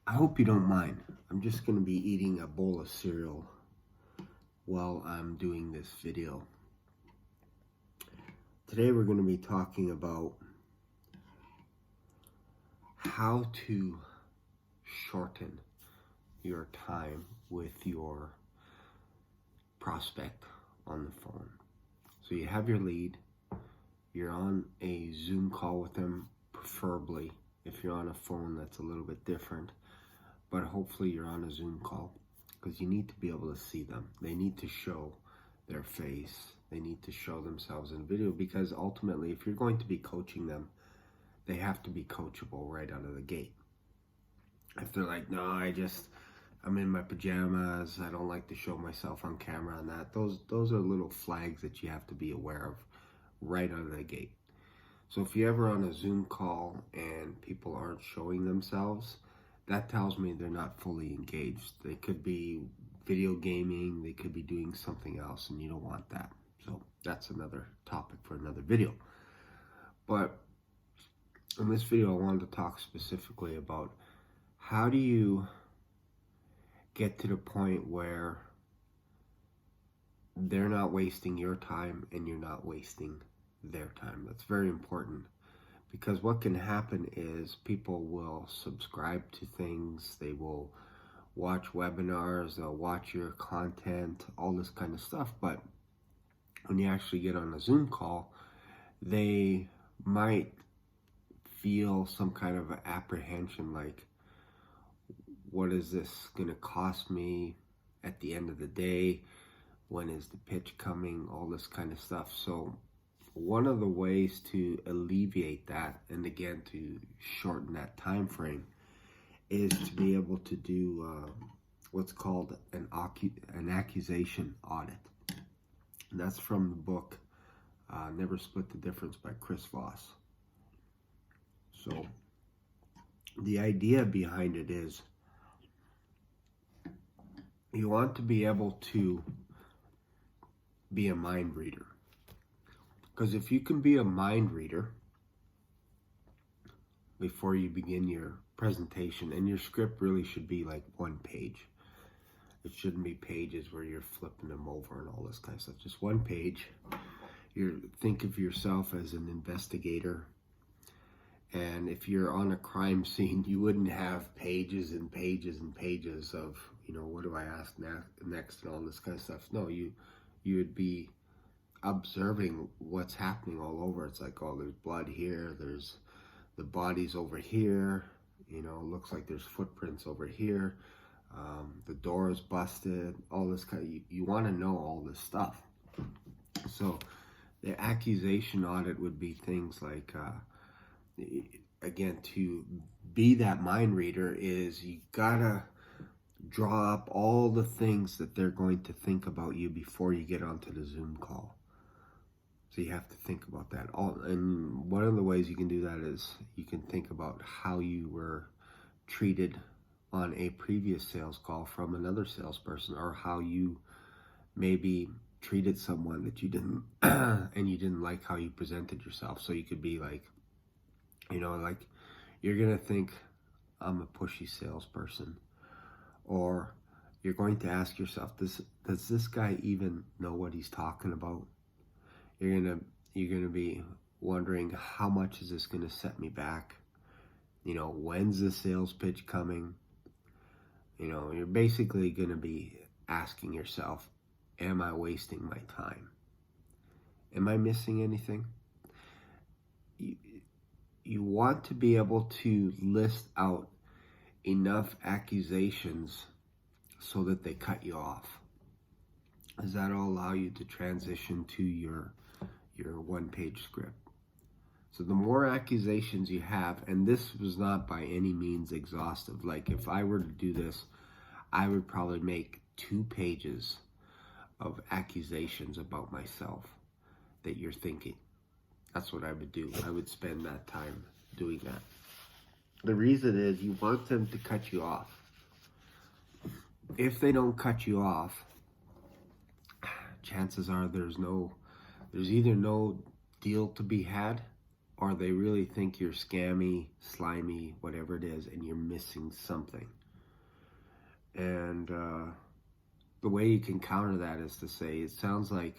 I hope you don't mind. I'm just going to be eating a bowl of cereal while I'm doing this video. Today we're going to be talking about how to shorten your time with your prospect on the phone. So you have your lead, you're on a Zoom call with them, preferably. If you're on a phone, that's a little bit different. But hopefully you're on a Zoom call because you need to be able to see them. They need to show their face. They need to show themselves in video because ultimately, if you're going to be coaching them, they have to be coachable right out of the gate. If they're like, no, I'm in my pajamas, I don't like to show myself on camera and that, those are little flags that you have to be aware of right out of the gate. So if you're ever on a Zoom call and people aren't showing themselves, that tells me they're not fully engaged. They could be video gaming, they could be doing something else, and you don't want that. So that's another topic for another video. But in this video, I wanted to talk specifically about how do you get to the point where they're not wasting your time and you're not wasting their time. That's very important. Because what can happen is people will subscribe to things, they will watch webinars, they'll watch your content, all this kind of stuff. But when you actually get on a Zoom call, they might feel some kind of apprehension like, what is this going to cost me at the end of the day? When is the pitch coming? All this kind of stuff. So one of the ways to alleviate that, and again to shorten that time frame, is to be able to do what's called an accusation audit. And that's from the book Never Split the Difference by Chris Voss. So the idea behind it is you want to be able to be a mind reader. Because if you can be a mind reader before you begin your presentation, and your script really should be like one page. It shouldn't be pages where you're flipping them over and all this kind of stuff. Just one page. Think of yourself as an investigator. And if you're on a crime scene, you wouldn't have pages and pages and pages of, what do I ask next and all this kind of stuff. No, you would be observing what's happening all over. It's like, oh, there's blood here, there's the body's over here, looks like there's footprints over here, the door is busted, all this kind of, you want to know all this stuff. So the accusation audit would be things like, again, to be that mind reader is you gotta draw up all the things that they're going to think about you before you get onto the Zoom call. So you have to think about that. And one of the ways you can do that is you can think about how you were treated on a previous sales call from another salesperson, or how you maybe treated someone that you didn't, and you didn't like how you presented yourself. So you could be like, like you're going to think I'm a pushy salesperson, or you're going to ask yourself, does this guy even know what he's talking about? You're gonna be wondering, how much is this gonna set me back? When's the sales pitch coming? You're basically gonna be asking yourself, am I wasting my time? Am I missing anything? You want to be able to list out enough accusations so that they cut you off. Does that all allow you to transition to your one-page script? So the more accusations you have, and this was not by any means exhaustive. Like if I were to do this, I would probably make 2 pages of accusations about myself that you're thinking. That's what I would do. I would spend that time doing that. The reason is you want them to cut you off. If they don't cut you off, chances are there's either no deal to be had, or they really think you're scammy, slimy, whatever it is, and you're missing something. And the way you can counter that is to say, it sounds like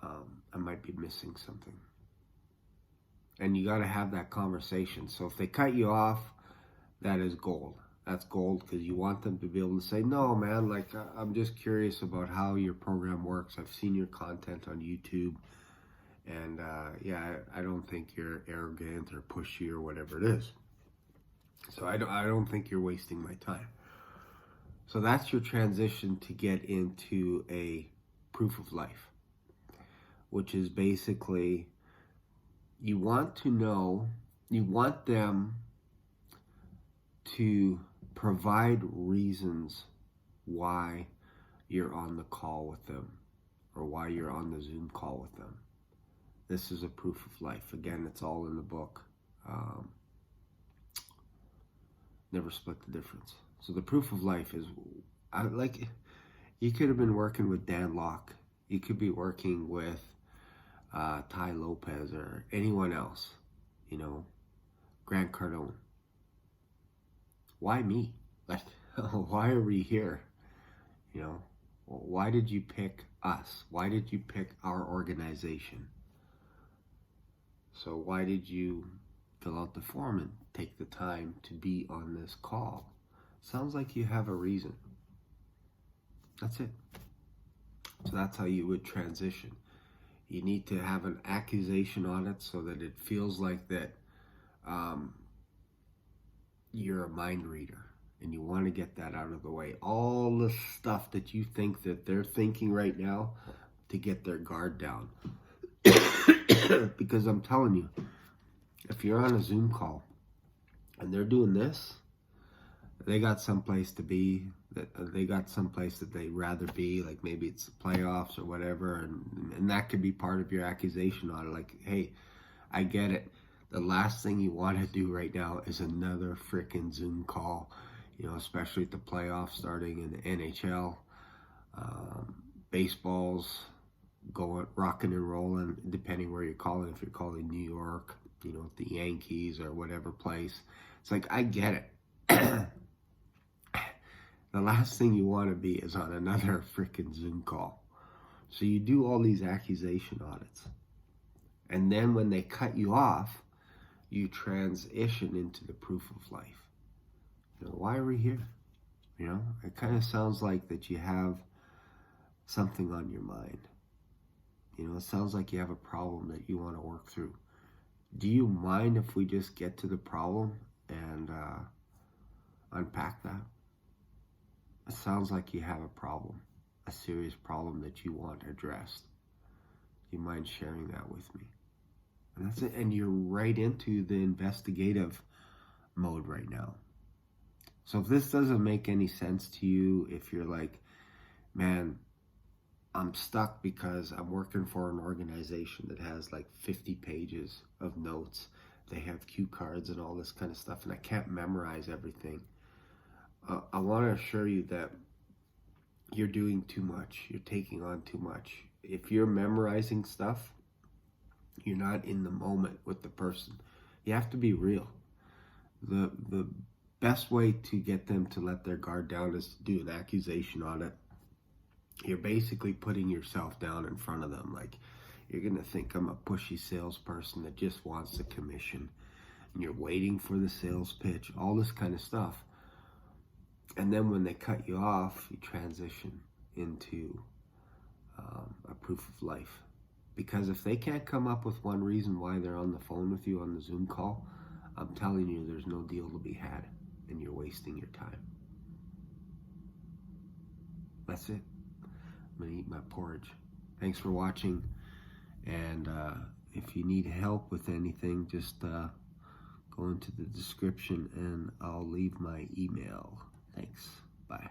I might be missing something. And you got to have that conversation. So if they cut you off, that is gold. That's gold, because you want them to be able to say, no, man, like, I'm just curious about how your program works. I've seen your content on YouTube. And yeah, I don't think you're arrogant or pushy or whatever it is. So I don't think you're wasting my time. So that's your transition to get into a proof of life, which is basically, you want them to provide reasons why you're on the call with them, or why you're on the Zoom call with them. This is a proof of life. Again, it's all in the book. Never split the difference. So the proof of life is, you could have been working with Dan Locke. You could be working with Ty Lopez or anyone else, Grant Cardone. Why me? Like, why are we here? Why did you pick us? Why did you pick our organization? So why did you fill out the form and take the time to be on this call? Sounds like you have a reason. That's it. So that's how you would transition. You need to have an accusation audit so that it feels like that you're a mind reader, and you want to get that out of the way. All the stuff that you think that they're thinking right now, to get their guard down. Because I'm telling you, if you're on a Zoom call and they're doing this, they got someplace to be, they got someplace that they'd rather be, like maybe it's the playoffs or whatever, and that could be part of your accusation audit. Like, hey, I get it. The last thing you want to do right now is another freaking Zoom call, especially with the playoffs starting in the NHL. Baseball's going, rocking and rolling, depending where you're calling. If you're calling New York, the Yankees or whatever place. It's like, I get it. The last thing you want to be is on another freaking Zoom call. So you do all these accusation audits. And then when they cut you off, you transition into the proof of life. Why are we here? It kind of sounds like that you have something on your mind. It sounds like you have a problem that you want to work through. Do you mind if we just get to the problem and unpack that? It sounds like you have a problem, a serious problem that you want addressed. Do you mind sharing that with me? And that's it. And you're right into the investigative mode right now. So if this doesn't make any sense to you, if you're like, man, I'm stuck because I'm working for an organization that has like 50 pages of notes. They have cue cards and all this kind of stuff, and I can't memorize everything. I want to assure you that you're doing too much. You're taking on too much. If you're memorizing stuff, you're not in the moment with the person. You have to be real. The best way to get them to let their guard down is to do an accusation audit. You're basically putting yourself down in front of them. Like, you're going to think I'm a pushy salesperson that just wants the commission. And you're waiting for the sales pitch, all this kind of stuff. And then when they cut you off, you transition into a proof of life. Because if they can't come up with one reason why they're on the phone with you on the Zoom call, I'm telling you, there's no deal to be had, and you're wasting your time. That's it. I'm going to eat my porridge. Thanks for watching. And if you need help with anything, just go into the description and I'll leave my email. Thanks. Bye.